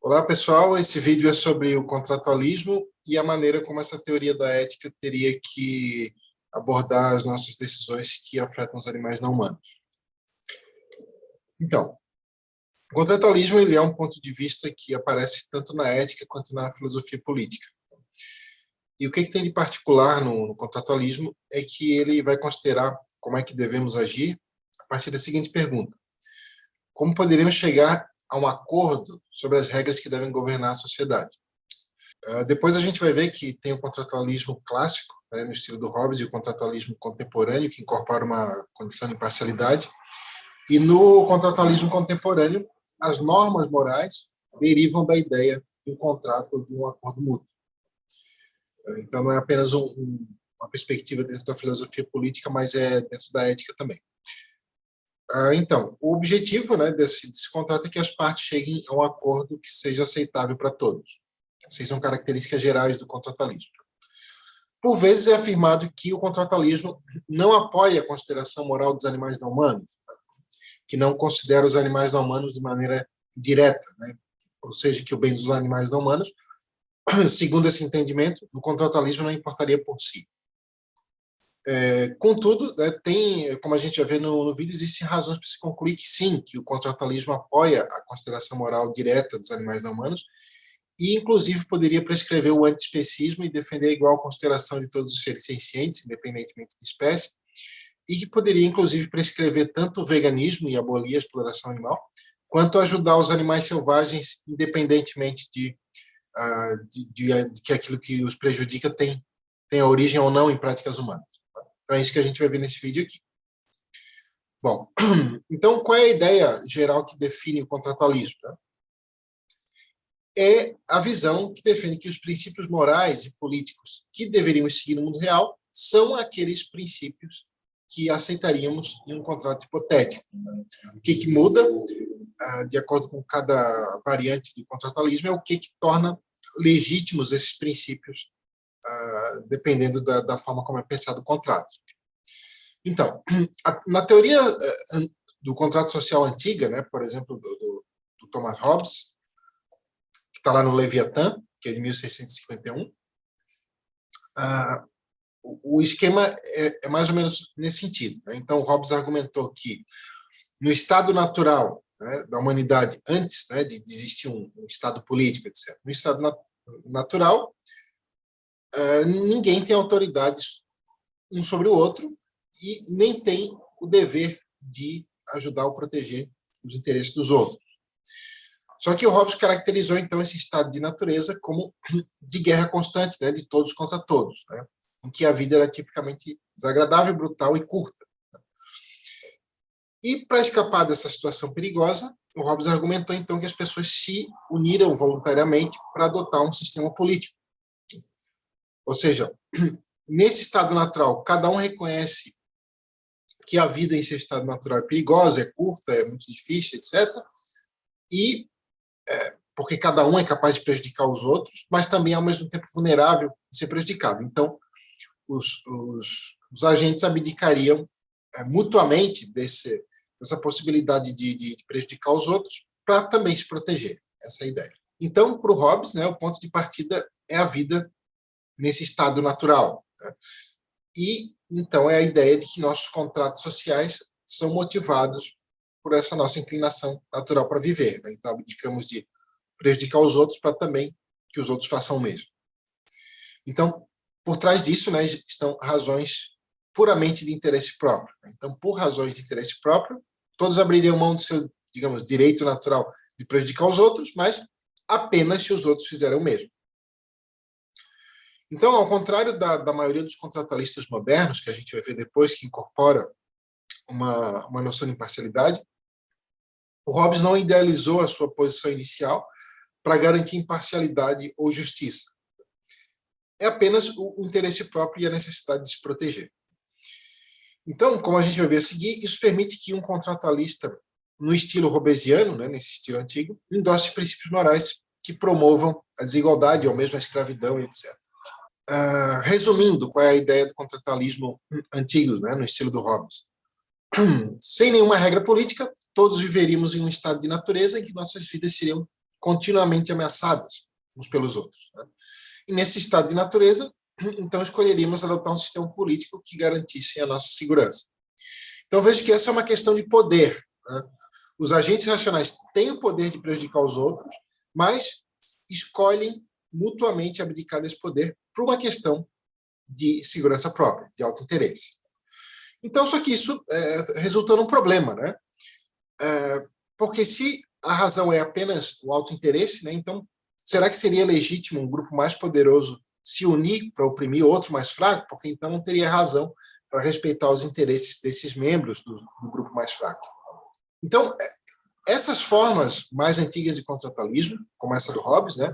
Olá, pessoal. Esse vídeo é sobre o contratualismo e a maneira como essa teoria da ética teria que abordar as nossas decisões que afetam os animais não humanos. Então, o contratualismo ele é um ponto de vista que aparece tanto na ética quanto na filosofia política. E o que tem de particular no contratualismo é que ele vai considerar como é que devemos agir a partir da seguinte pergunta: como poderemos chegar a um acordo sobre as regras que devem governar a sociedade? Depois a gente vai ver que tem o contratualismo clássico, né, no estilo do Hobbes, e o contratualismo contemporâneo, que incorpora uma condição de imparcialidade. E no contratualismo contemporâneo, as normas morais derivam da ideia de um contrato ou de um acordo mútuo. Então, não é apenas uma perspectiva dentro da filosofia política, mas é dentro da ética também. Então, o objetivo, né, desse contrato é que as partes cheguem a um acordo que seja aceitável para todos. Essas são características gerais do contratualismo. Por vezes é afirmado que o contratualismo não apoia a consideração moral dos animais não humanos, que não considera os animais não humanos de maneira direta, né? Ou seja, que o bem dos animais não humanos, segundo esse entendimento, o contratualismo não importaria por si. Contudo, né, como a gente já vê no vídeo, existem razões para se concluir que sim, que o contratualismo apoia a consideração moral direta dos animais não humanos, e, inclusive, poderia prescrever o antiespecismo e defender a igual consideração de todos os seres sencientes, independentemente de espécie, e que poderia, inclusive, prescrever tanto o veganismo e abolir a exploração animal, quanto ajudar os animais selvagens, independentemente de que aquilo que os prejudica tem a origem ou não em práticas humanas. Então, é isso que a gente vai ver nesse vídeo aqui. Bom, então, qual é a ideia geral que define o contratualismo, né? É a visão que defende que os princípios morais e políticos que deveríamos seguir no mundo real são aqueles princípios que aceitaríamos em um contrato hipotético. O que muda, de acordo com cada variante do contratualismo, é o que torna legítimos esses princípios, dependendo da forma como é pensado o contrato. Então, na teoria do contrato social antiga, né, por exemplo, do Thomas Hobbes, que está lá no Leviatã, que é de 1651, o esquema é mais ou menos nesse sentido, né? Então, Hobbes argumentou que no estado natural, né, da humanidade, antes, né, de existir um estado político, etc., no estado natural, ninguém tem autoridade um sobre o outro e nem tem o dever de ajudar ou proteger os interesses dos outros. Só que o Hobbes caracterizou, então, esse estado de natureza como de guerra constante, né, de todos contra todos, né, em que a vida era tipicamente desagradável, brutal e curta. E, para escapar dessa situação perigosa, o Hobbes argumentou, então, que as pessoas se uniram voluntariamente para adotar um sistema político. Ou seja, nesse estado natural, cada um reconhece que a vida em seu estado natural é perigosa, é curta, é muito difícil, etc., e porque cada um é capaz de prejudicar os outros, mas também, ao mesmo tempo, vulnerável de ser prejudicado. Então, os agentes abdicariam mutuamente dessa possibilidade de prejudicar os outros para também se proteger. Essa é a ideia. Então, para o Hobbes, né, o ponto de partida é a vida nesse estado natural, né? E, então, é a ideia de que nossos contratos sociais são motivados por essa nossa inclinação natural para viver, né? Então, abdicamos de prejudicar os outros para também que os outros façam o mesmo. Então, por trás disso, né, estão razões puramente de interesse próprio. Então, por razões de interesse próprio, todos abririam mão do seu, digamos, direito natural de prejudicar os outros, mas apenas se os outros fizerem o mesmo. Então, ao contrário da maioria dos contratualistas modernos, que a gente vai ver depois, que incorpora uma noção de imparcialidade, o Hobbes não idealizou a sua posição inicial para garantir imparcialidade ou justiça. É apenas o interesse próprio e a necessidade de se proteger. Então, como a gente vai ver a seguir, isso permite que um contratualista, no estilo hobbesiano, né, nesse estilo antigo, endosse princípios morais que promovam a desigualdade ou mesmo a escravidão, etc. Resumindo, qual é a ideia do contratualismo antigo, né, no estilo do Hobbes? Sem nenhuma regra política, todos viveríamos em um estado de natureza em que nossas vidas seriam continuamente ameaçadas uns pelos outros, né? E nesse estado de natureza, então escolheríamos adotar um sistema político que garantisse a nossa segurança. Então vejo que essa é uma questão de poder, né? Os agentes racionais têm o poder de prejudicar os outros, mas escolhem mutuamente abdicar desse poder por uma questão de segurança própria, de autointeresse. Então, só que isso resulta num problema, né? Porque se a razão é apenas o autointeresse, né, então será que seria legítimo um grupo mais poderoso se unir para oprimir outro mais fraco? Porque então não teria razão para respeitar os interesses desses membros do grupo mais fraco. Então, essas formas mais antigas de contratualismo, como essa do Hobbes, né,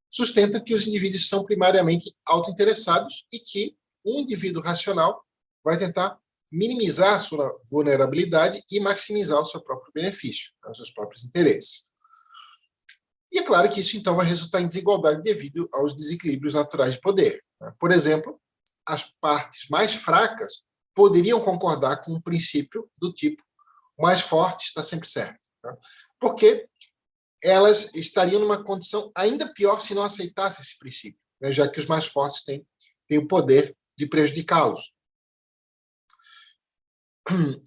sustentam que os indivíduos são primariamente autointeressados e que um indivíduo racional vai tentar minimizar a sua vulnerabilidade e maximizar o seu próprio benefício, os seus próprios interesses. E é claro que isso, então, vai resultar em desigualdade devido aos desequilíbrios naturais de poder. Por exemplo, as partes mais fracas poderiam concordar com um princípio do tipo o mais forte está sempre certo. Porque elas estariam numa condição ainda pior se não aceitassem esse princípio, né, já que os mais fortes têm o poder de prejudicá-los.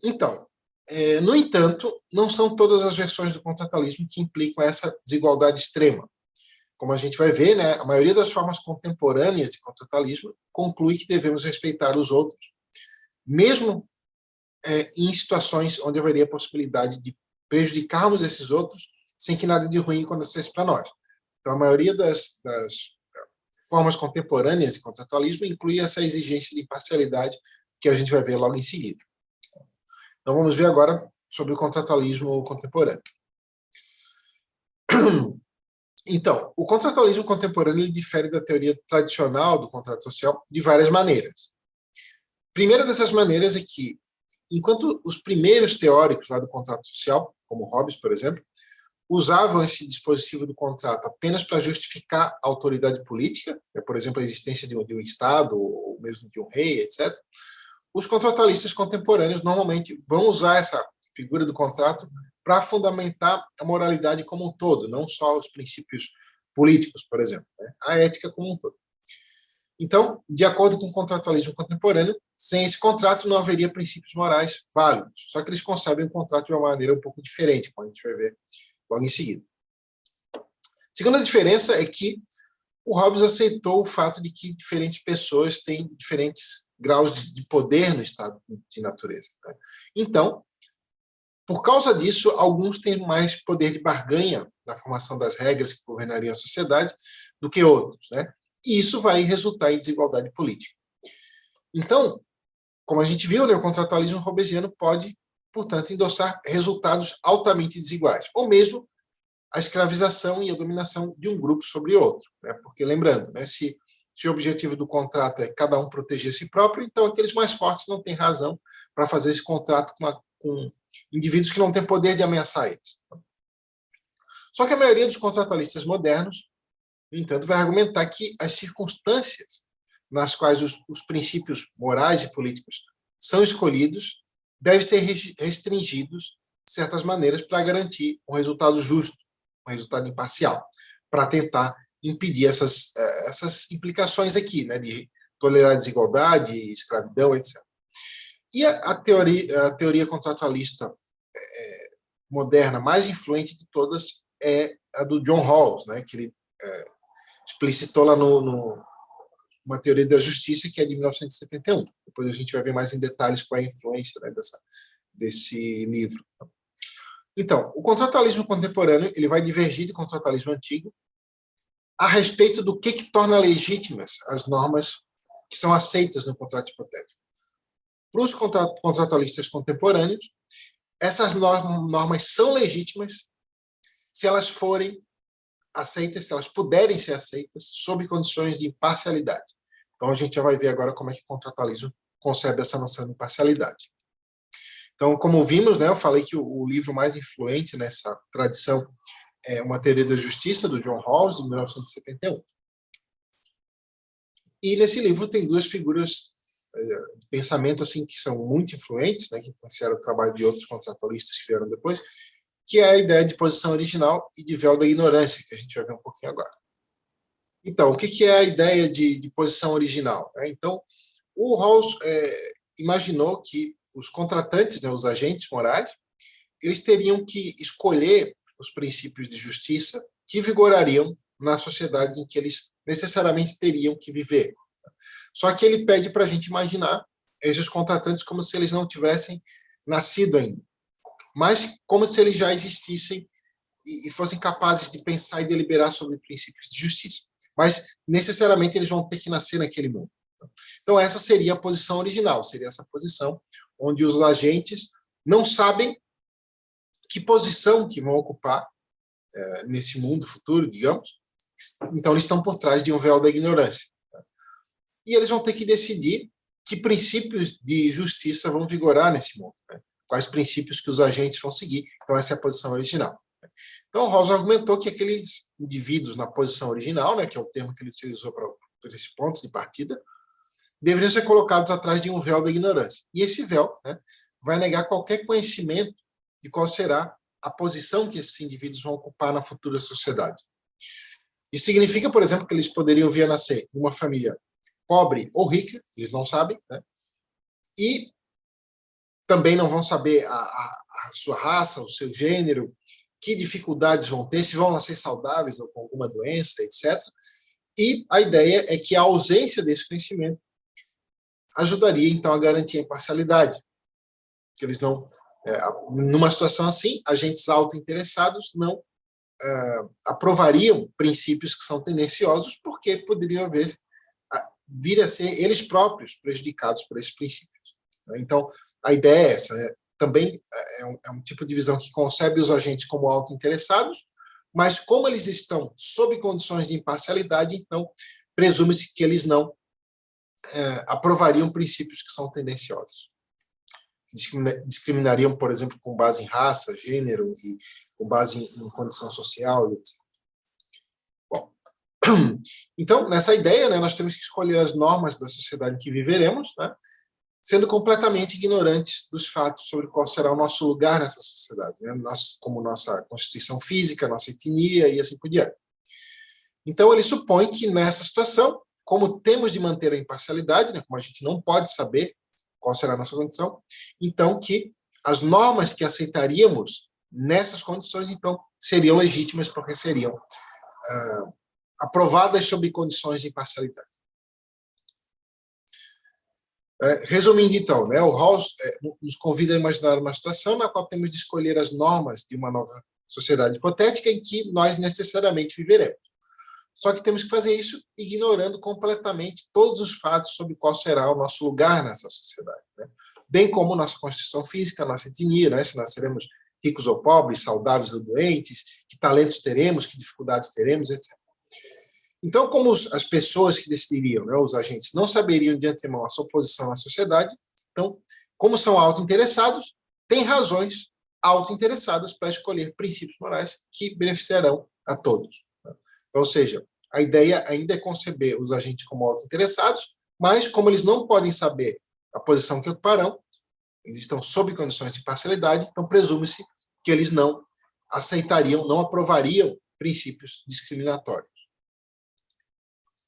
Então, no entanto, não são todas as versões do contratualismo que implicam essa desigualdade extrema. Como a gente vai ver, né, a maioria das formas contemporâneas de contratualismo conclui que devemos respeitar os outros, mesmo em situações onde haveria a possibilidade de prejudicarmos esses outros sem que nada de ruim acontecesse para nós. Então, a maioria das formas contemporâneas de contratualismo inclui essa exigência de imparcialidade que a gente vai ver logo em seguida. Então, vamos ver agora sobre o contratualismo contemporâneo. Então, o contratualismo contemporâneo ele difere da teoria tradicional do contrato social de várias maneiras. A primeira dessas maneiras é que, enquanto os primeiros teóricos lá do contrato social, como Hobbes, por exemplo, usavam esse dispositivo do contrato apenas para justificar a autoridade política, né, por exemplo, a existência de um Estado, ou mesmo de um rei, etc., os contratualistas contemporâneos normalmente vão usar essa figura do contrato para fundamentar a moralidade como um todo, não só os princípios políticos, por exemplo, né, a ética como um todo. Então, de acordo com o contratualismo contemporâneo, sem esse contrato não haveria princípios morais válidos, só que eles concebem o contrato de uma maneira um pouco diferente, como a gente vai ver logo em seguida. A segunda diferença é que o Hobbes aceitou o fato de que diferentes pessoas têm diferentes graus de poder no estado de natureza, né? Então, por causa disso, alguns têm mais poder de barganha na formação das regras que governariam a sociedade do que outros, né? E isso vai resultar em desigualdade política. Então, como a gente viu, né, o contratualismo hobbesiano pode, portanto, endossar resultados altamente desiguais, ou mesmo a escravização e a dominação de um grupo sobre outro, né? Porque, lembrando, né, se o objetivo do contrato é cada um proteger si próprio, então aqueles mais fortes não têm razão para fazer esse contrato com indivíduos que não têm poder de ameaçar eles. Só que a maioria dos contratualistas modernos, no entanto, vai argumentar que as circunstâncias nas quais os princípios morais e políticos são escolhidos devem ser restringidos de certas maneiras para garantir um resultado justo, um resultado imparcial, para tentar impedir essas implicações aqui, né, de tolerar desigualdade, escravidão, etc. E a teoria contratualista moderna mais influente de todas é a do John Rawls, né, que ele explicitou lá uma teoria da justiça que é de 1971. Depois a gente vai ver mais em detalhes qual é a influência, né, desse livro. Então, o contratualismo contemporâneo ele vai divergir do contratualismo antigo a respeito do que torna legítimas as normas que são aceitas no contrato hipotético. Para os contratualistas contemporâneos, essas normas são legítimas se elas forem aceitas, se elas puderem ser aceitas, sob condições de imparcialidade. Então, a gente já vai ver agora como é que o contratualismo concebe essa noção de imparcialidade. Então, como vimos, né, eu falei que o livro mais influente nessa tradição é Uma Teoria da Justiça, do John Rawls, de 1971. E nesse livro tem duas figuras de pensamento assim, que são muito influentes, né, que influenciaram o trabalho de outros contratualistas que vieram depois, que é a ideia de posição original e de véu da ignorância, que a gente vai ver um pouquinho agora. Então, o que é a ideia de posição original? Então, o Rawls imaginou que os contratantes, né, os agentes morais, eles teriam que escolher os princípios de justiça que vigorariam na sociedade em que eles necessariamente teriam que viver. Só que ele pede para a gente imaginar esses contratantes como se eles não tivessem nascido ainda, mas como se eles já existissem e fossem capazes de pensar e deliberar sobre princípios de justiça. Mas, necessariamente, eles vão ter que nascer naquele mundo. Então, essa seria a posição original, seria essa posição onde os agentes não sabem que posição que vão ocupar nesse mundo futuro, digamos. Então, eles estão por trás de um véu da ignorância. E eles vão ter que decidir que princípios de justiça vão vigorar nesse mundo, né? Quais princípios que os agentes vão seguir. Então, essa é a posição original. Então, Rawls argumentou que aqueles indivíduos na posição original, né, que é o termo que ele utilizou para esse ponto de partida, deveriam ser colocados atrás de um véu da ignorância. E esse véu, né, vai negar qualquer conhecimento de qual será a posição que esses indivíduos vão ocupar na futura sociedade. Isso significa, por exemplo, que eles poderiam vir a nascer em uma família pobre ou rica, eles não sabem, né? E também não vão saber a sua raça, o seu gênero, que dificuldades vão ter, se vão nascer saudáveis ou com alguma doença, etc. E a ideia é que a ausência desse conhecimento ajudaria, então, a garantir a imparcialidade. Que eles não, numa situação assim, agentes autointeressados não aprovariam princípios que são tendenciosos, porque poderiam vir a ser eles próprios prejudicados por esses princípios. Então, a ideia é essa, também é um tipo de visão que concebe os agentes como autointeressados, mas como eles estão sob condições de imparcialidade, então presume-se que eles não aprovariam princípios que são tendenciosos. Discriminariam, por exemplo, com base em raça, gênero e com base em condição social, etc. Bom, então, nessa ideia, né, nós temos que escolher as normas da sociedade em que viveremos, né, sendo completamente ignorantes dos fatos sobre qual será o nosso lugar nessa sociedade, né, como nossa constituição física, nossa etnia e assim por diante. Então, ele supõe que nessa situação, como temos de manter a imparcialidade, né, como a gente não pode saber qual será a nossa condição, então que as normas que aceitaríamos nessas condições, então, seriam legítimas porque seriam aprovadas sob condições de imparcialidade. Resumindo, então, né, o Rawls nos convida a imaginar uma situação na qual temos de escolher as normas de uma nova sociedade hipotética em que nós necessariamente viveremos. Só que temos que fazer isso ignorando completamente todos os fatos sobre qual será o nosso lugar nessa sociedade, né? Bem como nossa constituição física, nossa etnia, né? Se nós seremos ricos ou pobres, saudáveis ou doentes, que talentos teremos, que dificuldades teremos, etc. Então, como as pessoas que decidiriam, né, os agentes, não saberiam de antemão a sua posição na sociedade, então, como são autointeressados, têm razões autointeressadas para escolher princípios morais que beneficiarão a todos. Ou seja, a ideia ainda é conceber os agentes como autointeressados, mas como eles não podem saber a posição que ocuparão, eles estão sob condições de parcialidade, então presume-se que eles não aceitariam, não aprovariam princípios discriminatórios.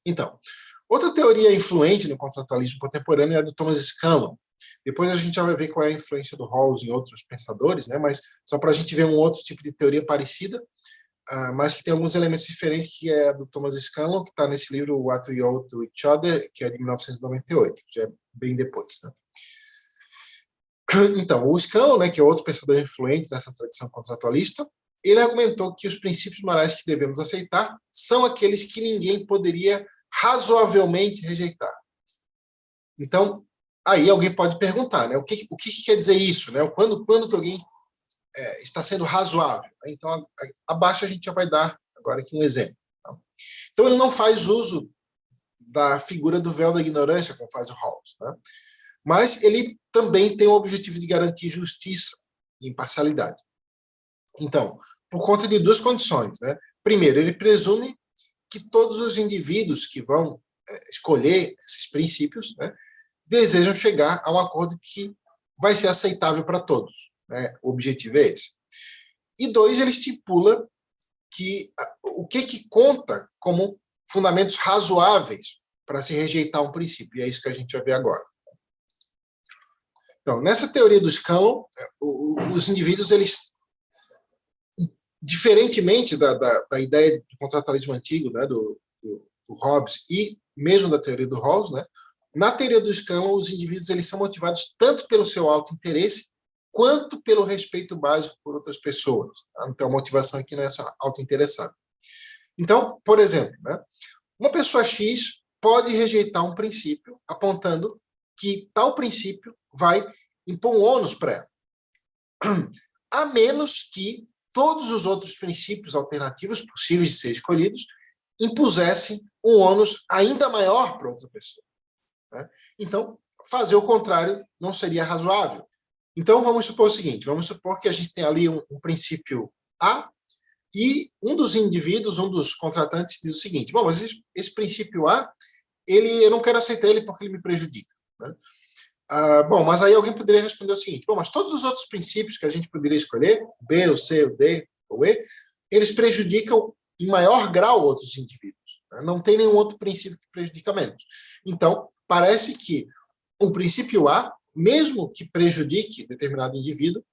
Então, outra teoria influente no contratualismo contemporâneo é a do Thomas Scanlon. Depois a gente já vai ver qual é a influência do Rawls em outros pensadores, né? Mas só para a gente ver um outro tipo de teoria parecida, mas que tem alguns elementos diferentes, que é a do Thomas Scanlon, que está nesse livro What We Owe to Each Other, que é de 1998, já é bem depois. Né? Então, o Scanlon, né, que é outro pensador influente nessa tradição contratualista, ele argumentou que os princípios morais que devemos aceitar são aqueles que ninguém poderia razoavelmente rejeitar. Então, aí alguém pode perguntar, né, o que quer dizer isso? Né? Quando que alguém está sendo razoável? Então, abaixo a gente já vai dar agora aqui um exemplo. Tá? Então, ele não faz uso da figura do véu da ignorância, como faz o Rawls, né? Mas ele também tem o objetivo de garantir justiça e imparcialidade. Então, por conta de duas condições, né? Primeiro, ele presume que todos os indivíduos que vão escolher esses princípios, né, desejam chegar a um acordo que vai ser aceitável para todos, né? O objetivo é esse. E 2, ele estipula que o que conta como fundamentos razoáveis para se rejeitar um princípio. E é isso que a gente vai ver agora. Então, nessa teoria do Scanlon, os indivíduos, eles, diferentemente da ideia do contratualismo antigo, né, do Hobbes e mesmo da teoria do Rawls, né, na teoria do Scanlon, os indivíduos, eles são motivados tanto pelo seu auto-interesse quanto pelo respeito básico por outras pessoas. Tá? Então, a motivação aqui não é só auto-interessada. Então, por exemplo, né, uma pessoa X pode rejeitar um princípio apontando que tal princípio vai impor um ônus para ela, a menos que todos os outros princípios alternativos possíveis de ser escolhidos impusessem um ônus ainda maior para outra pessoa. Né? Então, fazer o contrário não seria razoável. Então, vamos supor o seguinte, vamos supor que a gente tem ali um princípio A e um dos indivíduos, um dos contratantes diz o seguinte, bom, mas esse princípio A, eu não quero aceitar ele porque ele me prejudica. Né? Bom, mas aí alguém poderia responder o seguinte, bom, mas todos os outros princípios que a gente poderia escolher, B, o C, o D, o E, eles prejudicam em maior grau outros indivíduos. Né? Não tem nenhum outro princípio que prejudica menos. Então, parece que o princípio A, mesmo que prejudique determinado indivíduo,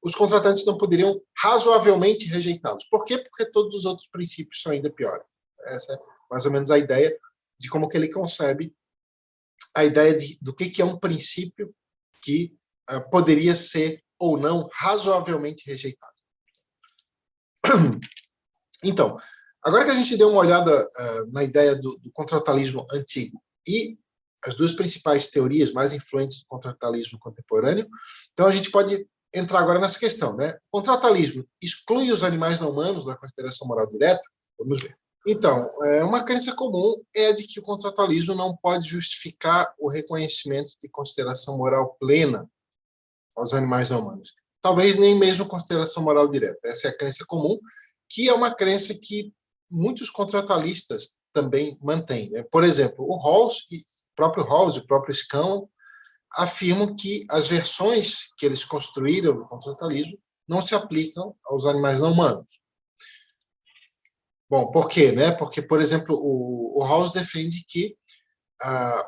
os contratantes não poderiam razoavelmente rejeitá-los. Por quê? Porque todos os outros princípios são ainda piores. Essa é mais ou menos a ideia de como que ele concebe a ideia do que é um princípio que poderia ser ou não razoavelmente rejeitado. Então, agora que a gente deu uma olhada na ideia do contratualismo antigo e as duas principais teorias mais influentes do contratualismo contemporâneo, então a gente pode entrar agora nessa questão, né? O contratualismo exclui os animais não humanos da consideração moral direta? Vamos ver. Então, uma crença comum é a de que o contratualismo não pode justificar o reconhecimento de consideração moral plena aos animais não humanos. Talvez nem mesmo consideração moral direta. Essa é a crença comum, que é uma crença que muitos contratualistas também mantêm. Né? Por exemplo, o próprio Rawls e o próprio Scanlon afirmam que as versões que eles construíram do contratualismo não se aplicam aos animais não humanos. Bom, por quê? Né? Porque, por exemplo, o Rawls defende que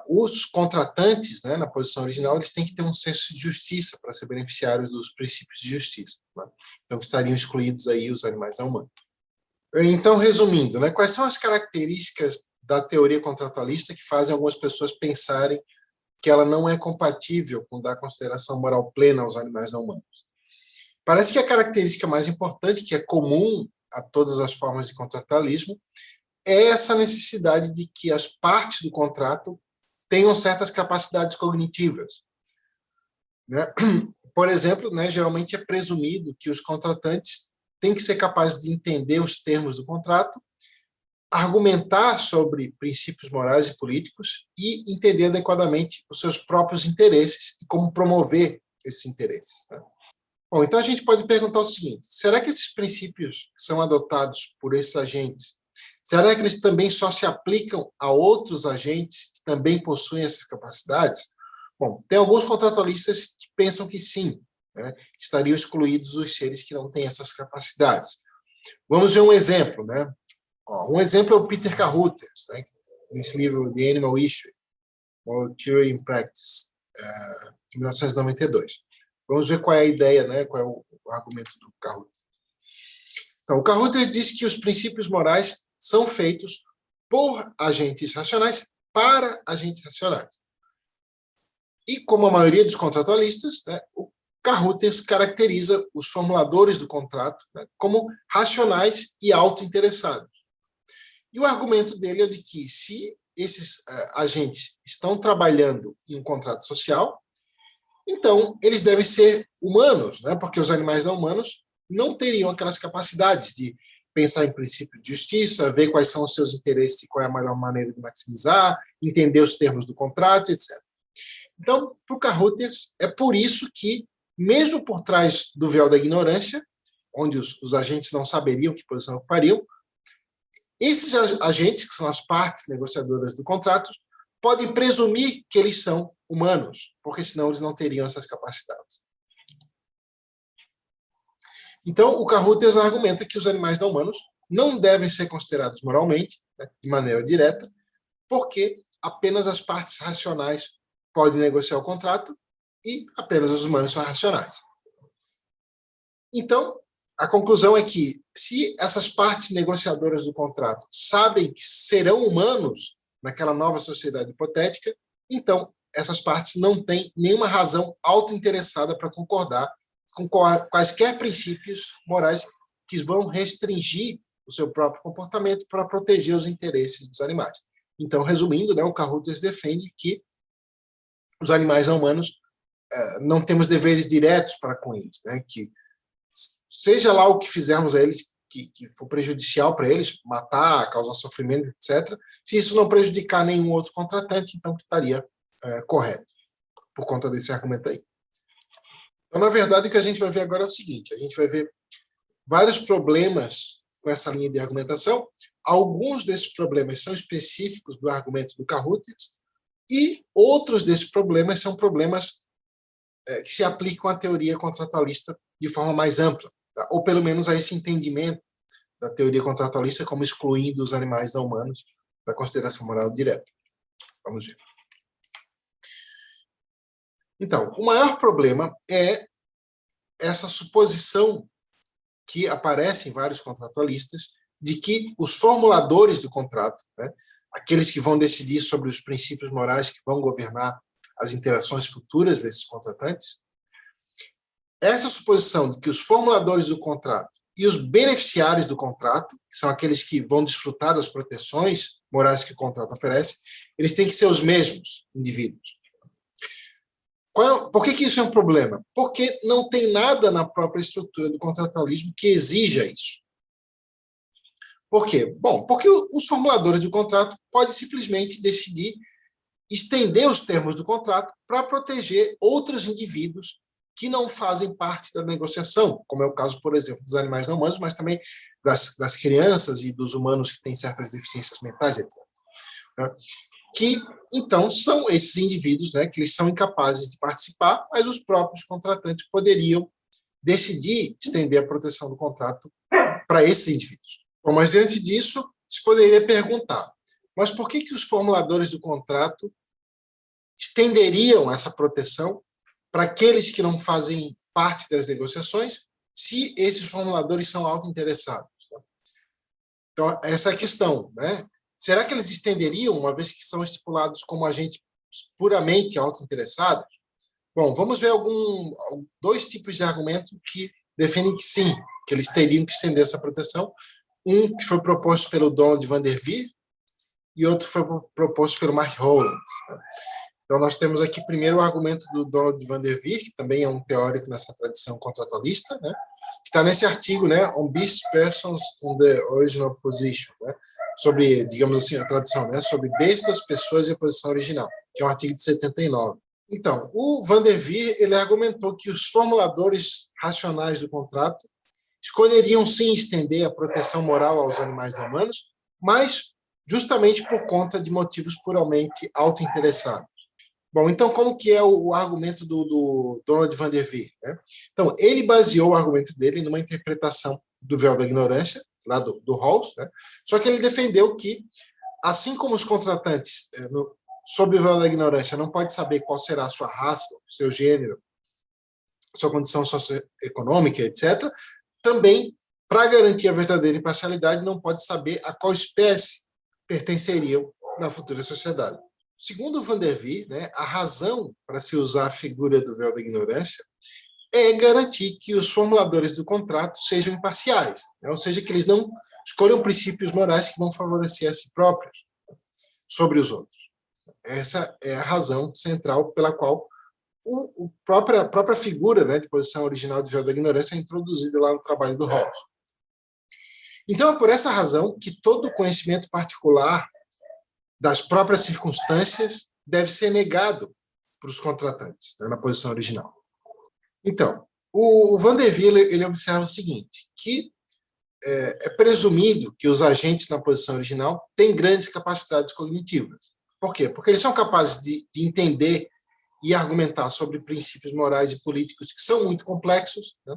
os contratantes, né, na posição original, eles têm que ter um senso de justiça para ser beneficiários dos princípios de justiça. Né? Então, estariam excluídos aí os animais não humanos. Então, resumindo, né, quais são as características da teoria contratualista que fazem algumas pessoas pensarem que ela não é compatível com dar consideração moral plena aos animais não humanos? Parece que a característica mais importante, que é comum a todas as formas de contratualismo, é essa necessidade de que as partes do contrato tenham certas capacidades cognitivas. Né? Por exemplo, né, geralmente é presumido que os contratantes têm que ser capazes de entender os termos do contrato, argumentar sobre princípios morais e políticos e entender adequadamente os seus próprios interesses e como promover esses interesses. Né? Bom, então a gente pode perguntar o seguinte, será que esses princípios que são adotados por esses agentes, será que eles também só se aplicam a outros agentes que também possuem essas capacidades? Bom, tem alguns contratualistas que pensam que sim, né? Estariam excluídos os seres que não têm essas capacidades. Vamos ver um exemplo, né? Um exemplo é o Peter Carruthers, né? Nesse livro The Animal Issue, or Theory in Practice, de 1992. Vamos ver qual é a ideia, né? Qual é o argumento do Carruthers. Então, o Carruthers diz que os princípios morais são feitos por agentes racionais para agentes racionais. E, como a maioria dos contratualistas, né, o Carruthers caracteriza os formuladores do contrato, né, como racionais e autointeressados. E o argumento dele é de que, se esses agentes estão trabalhando em um contrato social, então eles devem ser humanos, né, porque os animais não humanos não teriam aquelas capacidades de pensar em princípios de justiça, ver quais são os seus interesses e qual é a melhor maneira de maximizar, entender os termos do contrato, etc. Então, para o Carruthers, é por isso que, mesmo por trás do véu da ignorância, onde os agentes não saberiam que posição ocupariam, esses agentes, que são as partes negociadoras do contrato, podem presumir que eles são humanos, porque senão eles não teriam essas capacidades. Então, o Carruthers argumenta que os animais não humanos não devem ser considerados moralmente, né, de maneira direta, porque apenas as partes racionais podem negociar o contrato e apenas os humanos são racionais. Então, a conclusão é que, se essas partes negociadoras do contrato sabem que serão humanos naquela nova sociedade hipotética, então essas partes não têm nenhuma razão autointeressada para concordar com quaisquer princípios morais que vão restringir o seu próprio comportamento para proteger os interesses dos animais. Então, resumindo, né, o Carruthers defende que os animais não humanos não temos deveres diretos para com eles, né, que seja lá o que fizermos a eles que for prejudicial para eles, matar, causar sofrimento, etc., se isso não prejudicar nenhum outro contratante, então estaria correto, por conta desse argumento aí. Então, na verdade, o que a gente vai ver agora é o seguinte: a gente vai ver vários problemas com essa linha de argumentação. Alguns desses problemas são específicos do argumento do Carruthers, e outros desses problemas são problemas que se aplicam à teoria contratualista de forma mais ampla, tá? Ou pelo menos a esse entendimento da teoria contratualista como excluindo os animais não humanos da consideração moral direta. Vamos ver. Então, o maior problema é essa suposição que aparece em vários contratualistas de que os formuladores do contrato, né, aqueles que vão decidir sobre os princípios morais que vão governar as interações futuras desses contratantes, essa suposição de que os formuladores do contrato e os beneficiários do contrato, que são aqueles que vão desfrutar das proteções morais que o contrato oferece, eles têm que ser os mesmos indivíduos. Por que isso é um problema? Porque não tem nada na própria estrutura do contratualismo que exija isso. Por quê? Bom, porque os formuladores do contrato podem simplesmente decidir estender os termos do contrato para proteger outros indivíduos que não fazem parte da negociação, como é o caso, por exemplo, dos animais não humanos, mas também das crianças e dos humanos que têm certas deficiências mentais, etc. Que, então, são esses indivíduos, né, que eles são incapazes de participar, mas os próprios contratantes poderiam decidir estender a proteção do contrato para esses indivíduos. Bom, mas, diante disso, se poderia perguntar, mas por que os formuladores do contrato estenderiam essa proteção para aqueles que não fazem parte das negociações, se esses formuladores são autointeressados? Então, essa é a questão, né? Será que eles estenderiam, uma vez que são estipulados como agentes puramente autointeressados? Bom, vamos ver dois tipos de argumento que defendem que sim, que eles teriam que estender essa proteção. Um que foi proposto pelo Donald van der Veer e outro que foi proposto pelo Mark Rowland. Então, nós temos aqui primeiro o argumento do Donald van der Veer, que também é um teórico nessa tradição contratualista, né, que está nesse artigo, né, On Beast Persons in the Original Position, né, sobre, digamos assim, a tradução, né, sobre bestas, pessoas e a posição original, que é um artigo de 79. Então, o van der Veer, ele argumentou que os formuladores racionais do contrato escolheriam sim estender a proteção moral aos animais não humanos, mas justamente por conta de motivos puramente autointeressados. Bom, então, como que é o argumento do Donald van der Veer? Né? Então, ele baseou o argumento dele numa interpretação do véu da ignorância, lá do Rawls, né? Só que ele defendeu que, assim como os contratantes, sob o véu da ignorância, não pode saber qual será a sua raça, seu gênero, sua condição socioeconômica, etc., também, para garantir a verdadeira imparcialidade, não pode saber a qual espécie pertenceriam na futura sociedade. Segundo Van der Veer, né, a razão para se usar a figura do véu da ignorância é garantir que os formuladores do contrato sejam imparciais, né, ou seja, que eles não escolham princípios morais que vão favorecer a si próprios sobre os outros. Essa é a razão central pela qual a própria figura, né, de posição original do véu da ignorância é introduzida lá no trabalho do Rawls. Então, é por essa razão que todo conhecimento particular das próprias circunstâncias deve ser negado para os contratantes, né, na posição original. Então, o Van der Veer, ele observa o seguinte, que é presumido que os agentes na posição original têm grandes capacidades cognitivas. Por quê? Porque eles são capazes de entender e argumentar sobre princípios morais e políticos que são muito complexos, né,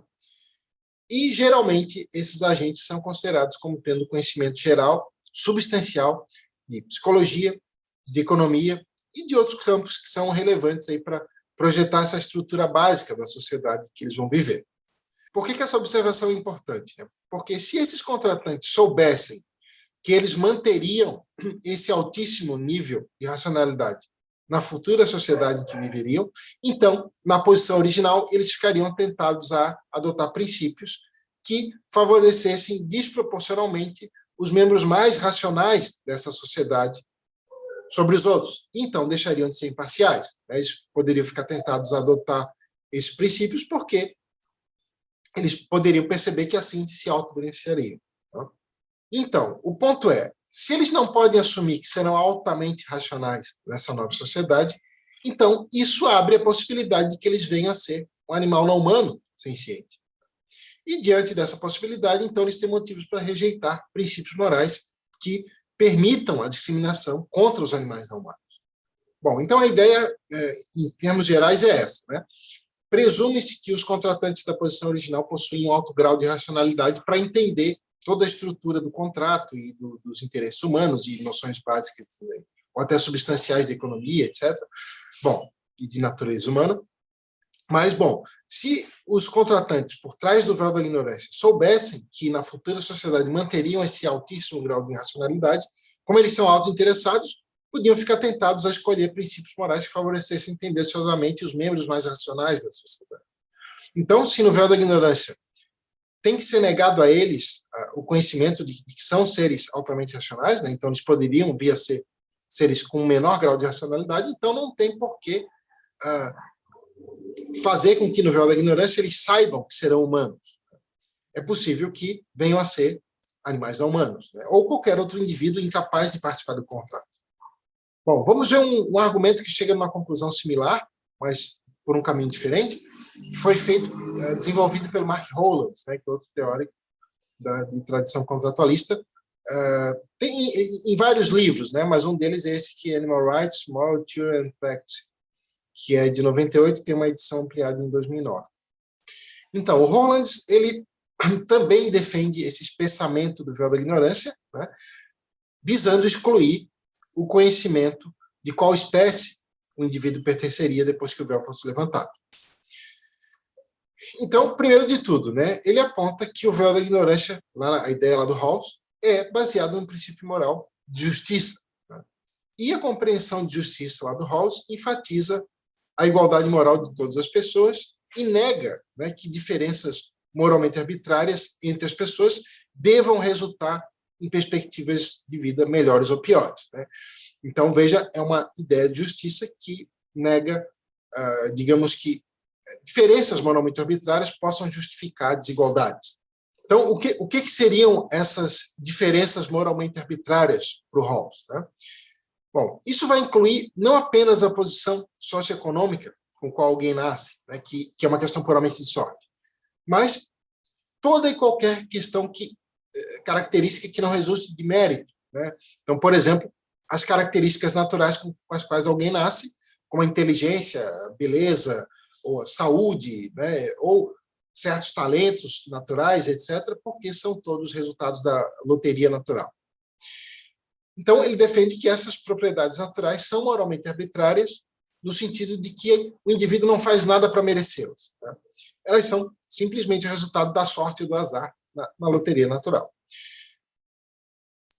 E, geralmente, esses agentes são considerados como tendo conhecimento geral, substancial, de psicologia, de economia e de outros campos que são relevantes para projetar essa estrutura básica da sociedade que eles vão viver. Por que essa observação é importante? Porque se esses contratantes soubessem que eles manteriam esse altíssimo nível de racionalidade na futura sociedade em que viveriam, então, na posição original, eles ficariam tentados a adotar princípios que favorecessem desproporcionalmente os membros mais racionais dessa sociedade sobre os outros. Então, deixariam de ser imparciais. Eles poderiam ficar tentados a adotar esses princípios porque eles poderiam perceber que assim se auto-beneficiariam. Então, o ponto é, se eles não podem assumir que serão altamente racionais nessa nova sociedade, então isso abre a possibilidade de que eles venham a ser um animal não humano senciente. E diante dessa possibilidade, então eles têm motivos para rejeitar princípios morais que permitam a discriminação contra os animais não humanos. Bom, então a ideia, em termos gerais, é essa, né? Presume-se que os contratantes da posição original possuem um alto grau de racionalidade para entender toda a estrutura do contrato e dos interesses humanos e noções básicas, ou até substanciais de economia, etc. Bom, e de natureza humana. Mas, bom, se os contratantes, por trás do véu da ignorância, soubessem que na futura sociedade manteriam esse altíssimo grau de racionalidade, como eles são auto-interessados, podiam ficar tentados a escolher princípios morais que favorecessem tendenciosamente os membros mais racionais da sociedade. Então, se no véu da ignorância tem que ser negado a eles o conhecimento de que são seres altamente racionais, né? Então eles poderiam vir a ser seres com um menor grau de racionalidade, então não tem por que fazer com que no véu da ignorância eles saibam que serão humanos. É possível que venham a ser animais não humanos, né? Ou qualquer outro indivíduo incapaz de participar do contrato. Bom, vamos ver um argumento que chega numa conclusão similar, mas por um caminho diferente, que foi desenvolvido pelo Mark Rowland, né, que é outro teórico de tradição contratualista. Tem em vários livros, né, mas um deles é esse que é Animal Rights, Moral Theory and Practice, que é de 98 e tem uma edição ampliada em 2009. Então, o Rowland, ele também defende esse espessamento do véu da ignorância, né, visando excluir o conhecimento de qual espécie o indivíduo pertenceria depois que o véu fosse levantado. Então, primeiro de tudo, né, ele aponta que o véu da ignorância, a ideia lá do Rawls, é baseado no princípio moral de justiça. Né? E a compreensão de justiça lá do Rawls enfatiza a igualdade moral de todas as pessoas e nega, né, que diferenças moralmente arbitrárias entre as pessoas devam resultar em perspectivas de vida melhores ou piores. Né? Então, veja, é uma ideia de justiça que nega, digamos que, diferenças moralmente arbitrárias possam justificar desigualdades. Então, o que seriam essas diferenças moralmente arbitrárias para o Rawls? Né? Bom, isso vai incluir não apenas a posição socioeconômica com qual alguém nasce, né, que é uma questão puramente de sorte, mas toda e qualquer questão característica que não resulte de mérito. Né? Então, por exemplo, as características naturais com as quais alguém nasce, como a inteligência, a beleza, ou a saúde, né? Ou certos talentos naturais, etc., porque são todos resultados da loteria natural. Então, ele defende que essas propriedades naturais são moralmente arbitrárias, no sentido de que o indivíduo não faz nada para merecê-las. Tá? Elas são simplesmente o resultado da sorte e do azar na loteria natural.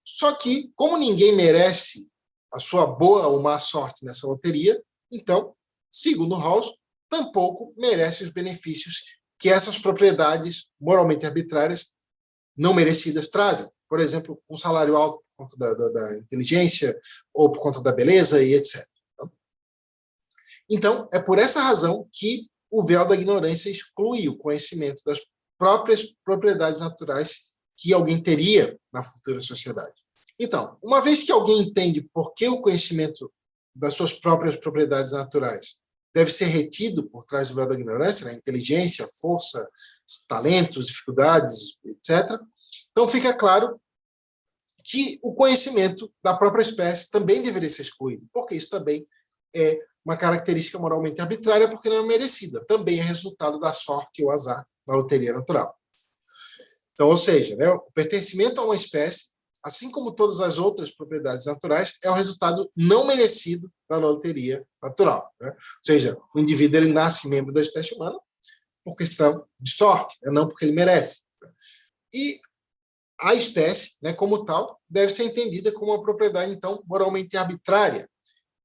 Só que, como ninguém merece a sua boa ou má sorte nessa loteria, então, segundo Rawls, tampouco merece os benefícios que essas propriedades moralmente arbitrárias não merecidas trazem. Por exemplo, um salário alto por conta da inteligência ou por conta da beleza e etc. Então, é por essa razão que o véu da ignorância exclui o conhecimento das próprias propriedades naturais que alguém teria na futura sociedade. Então, uma vez que alguém entende por que o conhecimento das suas próprias propriedades naturais deve ser retido por trás do véu da ignorância, né? Inteligência, força, talentos, dificuldades, etc., então fica claro que o conhecimento da própria espécie também deveria ser excluído, porque isso também é uma característica moralmente arbitrária, porque não é merecida. Também é resultado da sorte ou azar da loteria natural. Então, ou seja, né, o pertencimento a uma espécie, assim como todas as outras propriedades naturais, é o resultado não merecido da loteria natural. Né? Ou seja, o indivíduo ele nasce membro da espécie humana por questão de sorte, né? Não porque ele merece. E a espécie, né, como tal, deve ser entendida como uma propriedade, então, moralmente arbitrária.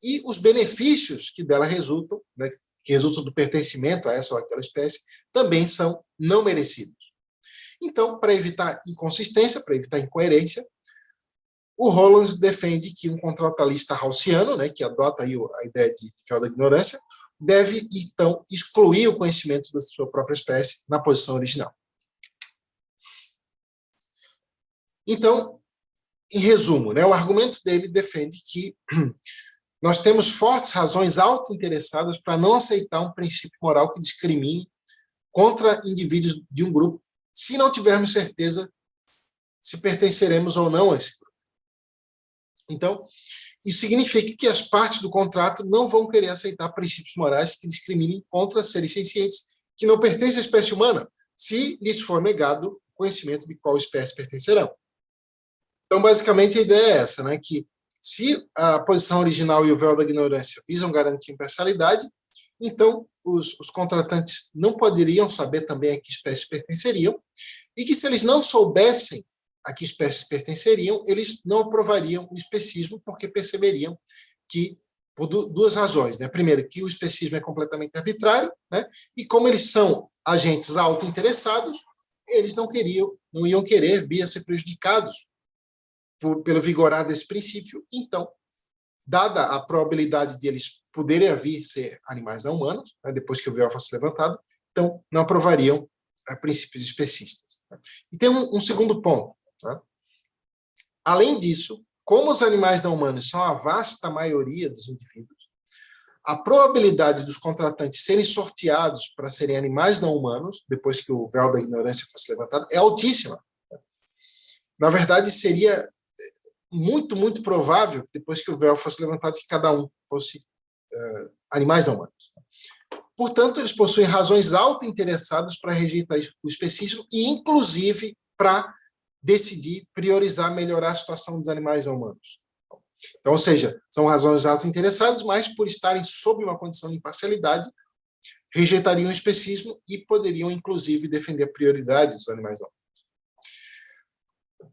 E os benefícios que dela resultam, né, que resultam do pertencimento a essa ou aquela espécie, também são não merecidos. Então, para evitar inconsistência, para evitar incoerência, o Hollands defende que um contratualista haussiano, né, que adota aí a ideia de véu da ignorância, deve, então, excluir o conhecimento da sua própria espécie na posição original. Então, em resumo, né, o argumento dele defende que nós temos fortes razões auto-interessadas para não aceitar um princípio moral que discrimine contra indivíduos de um grupo, se não tivermos certeza se pertenceremos ou não a esse grupo. Então, isso significa que as partes do contrato não vão querer aceitar princípios morais que discriminem contra seres sencientes que não pertencem à espécie humana, se lhes for negado o conhecimento de qual espécie pertencerão. Então, basicamente, a ideia é essa, né, que se a posição original e o véu da ignorância visam garantir imparcialidade, então os contratantes não poderiam saber também a que espécie pertenceriam, e que se eles não soubessem a que espécies pertenceriam, eles não aprovariam o especismo, porque perceberiam que, por duas razões, né? Primeiro, que o especismo é completamente arbitrário, né? E como eles são agentes auto-interessados, eles não iam querer vir a ser prejudicados pelo vigorar desse princípio. Então, dada a probabilidade de eles poderem vir ser animais não humanos, né, depois que o véu fosse levantado, então não aprovariam princípios especistas. E tem um segundo ponto. Tá? Além disso, como os animais não humanos são a vasta maioria dos indivíduos, a probabilidade dos contratantes serem sorteados para serem animais não humanos, depois que o véu da ignorância fosse levantado, é altíssima. Na verdade, seria muito, muito provável que depois que o véu fosse levantado, que cada um fosse animais não humanos. Portanto, eles possuem razões auto-interessadas para rejeitar o especismo e, inclusive, para decidir priorizar melhorar a situação dos animais não humanos. Então, ou seja, são razões auto-interessadas, mas por estarem sob uma condição de imparcialidade, rejeitariam o especismo e poderiam, inclusive, defender a prioridade dos animais não humanos.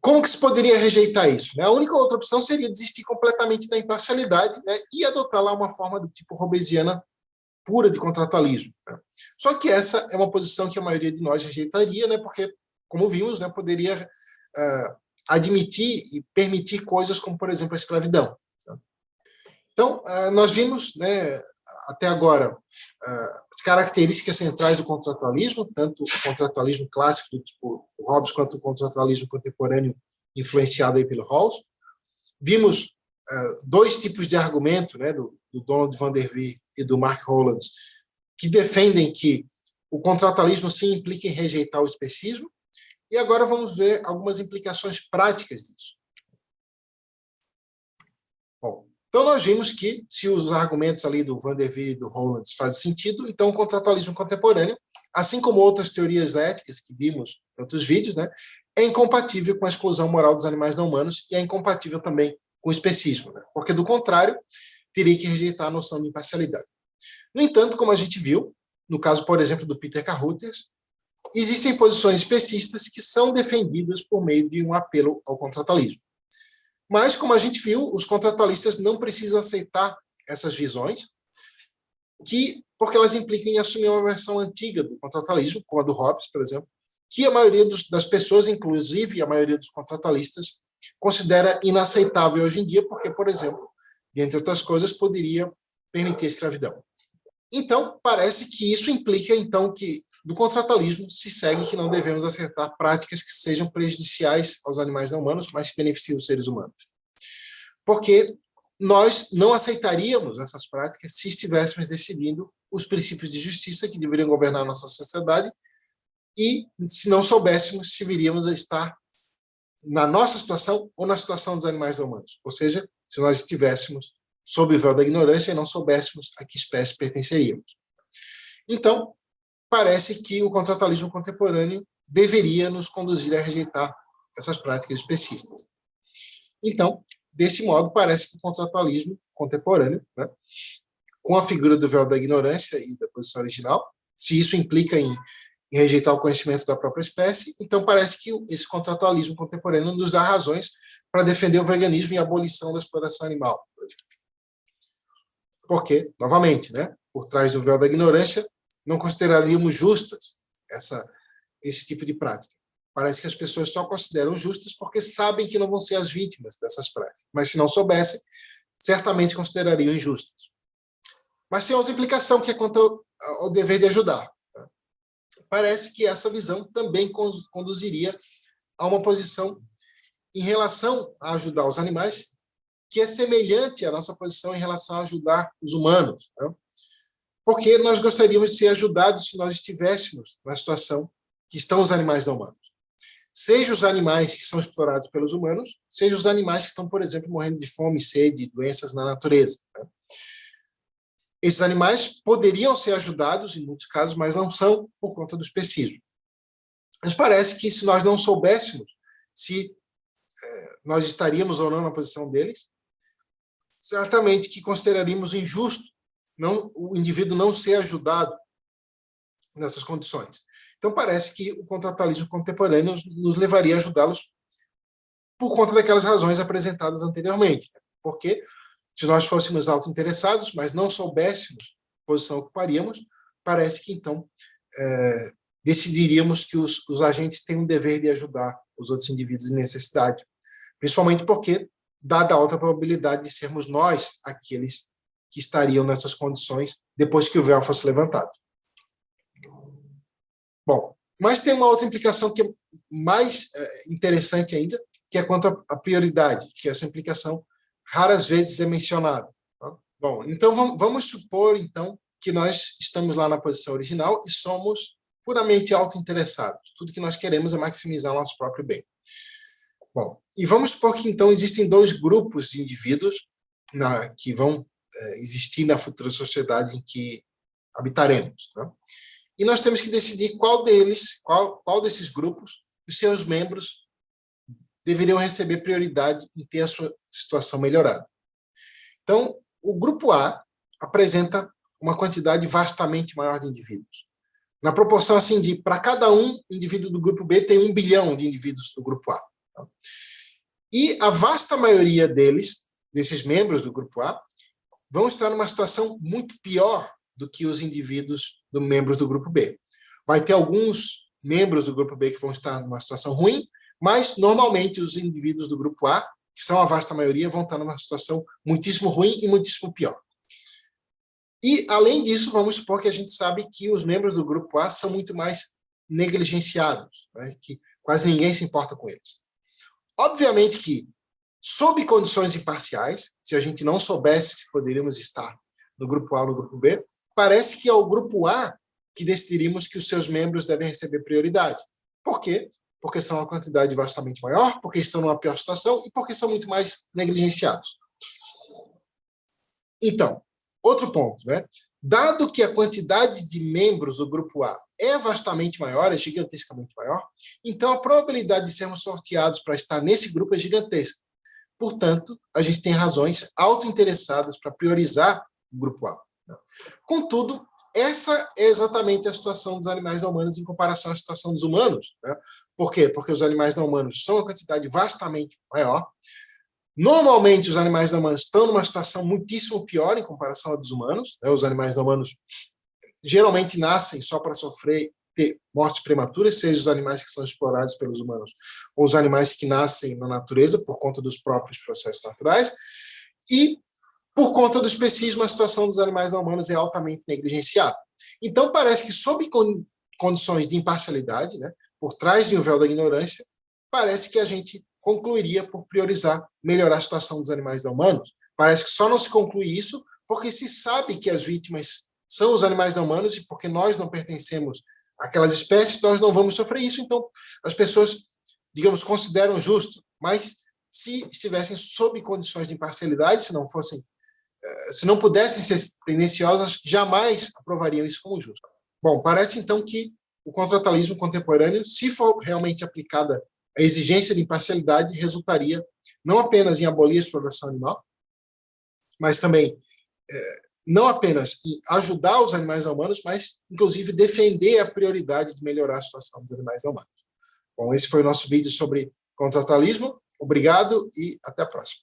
Como que se poderia rejeitar isso? A única outra opção seria desistir completamente da imparcialidade, né, e adotar lá uma forma do tipo hobbesiana pura de contratualismo. Né? Só que essa é uma posição que a maioria de nós rejeitaria, né, porque, como vimos, né, poderia admitir e permitir coisas como, por exemplo, a escravidão. Tá? Então, nós vimos, né, até agora, as características centrais do contratualismo, tanto o contratualismo clássico do tipo Hobbes quanto o contratualismo contemporâneo influenciado aí pelo Rawls. Vimos dois tipos de argumento, né, do Donald van der Wee e do Mark Hollands, que defendem que o contratualismo sim implica em rejeitar o especismo, e agora vamos ver algumas implicações práticas disso. Bom, então nós vimos que, se os argumentos ali do Van der Wee e do Hollands fazem sentido, então o contratualismo contemporâneo, assim como outras teorias éticas que vimos em outros vídeos, né, é incompatível com a exclusão moral dos animais não humanos e é incompatível também com o especismo, né, porque, do contrário, teria que rejeitar a noção de imparcialidade. No entanto, como a gente viu, no caso, por exemplo, do Peter Carruthers, existem posições especistas que são defendidas por meio de um apelo ao contratualismo. Mas, como a gente viu, os contratualistas não precisam aceitar essas visões, porque elas implicam em assumir uma versão antiga do contratualismo, como a do Hobbes, por exemplo, que a maioria das pessoas, inclusive a maioria dos contratualistas, considera inaceitável hoje em dia, porque, por exemplo, dentre outras coisas, poderia permitir a escravidão. Então, parece que isso implica, então, que do contratualismo se segue que não devemos aceitar práticas que sejam prejudiciais aos animais não humanos, mas que beneficiem os seres humanos. Porque nós não aceitaríamos essas práticas se estivéssemos decidindo os princípios de justiça que deveriam governar a nossa sociedade e, se não soubéssemos, se viríamos a estar na nossa situação ou na situação dos animais não humanos. Ou seja, se nós estivéssemos sob o véu da ignorância e não soubéssemos a que espécie pertenceríamos. Então, parece que o contratualismo contemporâneo deveria nos conduzir a rejeitar essas práticas especistas. Então, desse modo, parece que o contratualismo contemporâneo, né, com a figura do véu da ignorância e da posição original, se isso implica em rejeitar o conhecimento da própria espécie, então parece que esse contratualismo contemporâneo nos dá razões para defender o veganismo e a abolição da exploração animal, por exemplo. Porque, novamente, né, por trás do véu da ignorância, não consideraríamos justas esse tipo de prática. Parece que as pessoas só consideram justas porque sabem que não vão ser as vítimas dessas práticas. Mas se não soubessem, certamente considerariam injustas. Mas tem outra implicação, que é quanto ao dever de ajudar. Parece que essa visão também conduziria a uma posição em relação a ajudar os animais, que é semelhante à nossa posição em relação a ajudar os humanos. Né? Porque nós gostaríamos de ser ajudados se nós estivéssemos na situação que estão os animais não humanos. Seja os animais que são explorados pelos humanos, seja os animais que estão, por exemplo, morrendo de fome, sede, doenças na natureza. Né? Esses animais poderiam ser ajudados, em muitos casos, mas não são por conta do especismo. Mas parece que se nós não soubéssemos se nós estaríamos ou não na posição deles, certamente que consideraríamos injusto o indivíduo não ser ajudado nessas condições. Então, parece que o contratualismo contemporâneo nos levaria a ajudá-los por conta daquelas razões apresentadas anteriormente. Porque se nós fôssemos autointeressados, mas não soubéssemos a posição que ocuparíamos, parece que, então, decidiríamos que os agentes têm um dever de ajudar os outros indivíduos em necessidade. Principalmente porque, dada a alta probabilidade de sermos nós aqueles que estariam nessas condições depois que o véu fosse levantado. Bom, mas tem uma outra implicação que é mais interessante ainda, que é quanto à prioridade, que essa implicação raras vezes é mencionada. Tá? Bom, então vamos supor, então, que nós estamos lá na posição original e somos puramente autointeressados. Tudo que nós queremos é maximizar o nosso próprio bem. Bom, e vamos supor que, então, existem dois grupos de indivíduos que vão existir na futura sociedade em que habitaremos. Tá? E nós temos que decidir qual desses grupos, os seus membros, deveriam receber prioridade em ter a sua situação melhorada. Então, o grupo A apresenta uma quantidade vastamente maior de indivíduos. Na proporção, assim, de para cada indivíduo do grupo B tem 1 bilhão de indivíduos do grupo A. Tá? E a vasta maioria desses membros do grupo A, vão estar numa situação muito pior do que os indivíduos membros do grupo B. Vai ter alguns membros do grupo B que vão estar numa situação ruim, mas, normalmente, os indivíduos do grupo A, que são a vasta maioria, vão estar numa situação muitíssimo ruim e muitíssimo pior. E, além disso, vamos supor que a gente sabe que os membros do grupo A são muito mais negligenciados, né? Que quase ninguém se importa com eles. Obviamente que, sob condições imparciais, se a gente não soubesse se poderíamos estar no grupo A ou no grupo B, parece que é o grupo A que decidiríamos que os seus membros devem receber prioridade. Por quê? Porque são uma quantidade vastamente maior, porque estão numa pior situação e porque são muito mais negligenciados. Então, outro ponto, né? Dado que a quantidade de membros do grupo A é vastamente maior, é gigantescamente maior, então a probabilidade de sermos sorteados para estar nesse grupo é gigantesca. Portanto, a gente tem razões autointeressadas para priorizar o grupo A. Contudo, essa é exatamente a situação dos animais não humanos em comparação à situação dos humanos. Né? Por quê? Porque os animais não humanos são uma quantidade vastamente maior. Normalmente, os animais não humanos estão numa situação muitíssimo pior em comparação à dos humanos. Né? Os animais não humanos geralmente nascem só para ter mortes prematuras, seja os animais que são explorados pelos humanos ou os animais que nascem na natureza por conta dos próprios processos naturais. E, por conta do especismo, a situação dos animais não humanos é altamente negligenciada. Então, parece que, sob condições de imparcialidade, né, por trás de um véu da ignorância, parece que a gente concluiria por priorizar melhorar a situação dos animais não humanos. Parece que só não se conclui isso porque se sabe que as vítimas são os animais não humanos e porque nós não pertencemos àquelas espécies, nós não vamos sofrer isso. Então, as pessoas, digamos, consideram justo, mas se estivessem sob condições de imparcialidade, se não pudessem ser tendenciosas, jamais aprovariam isso como justo. Bom, parece então que o contratualismo contemporâneo, se for realmente aplicada a exigência de imparcialidade, resultaria não apenas em abolir a exploração animal, mas também não apenas em ajudar os animais humanos, mas, inclusive, defender a prioridade de melhorar a situação dos animais humanos. Bom, esse foi o nosso vídeo sobre contratualismo. Obrigado e até a próxima.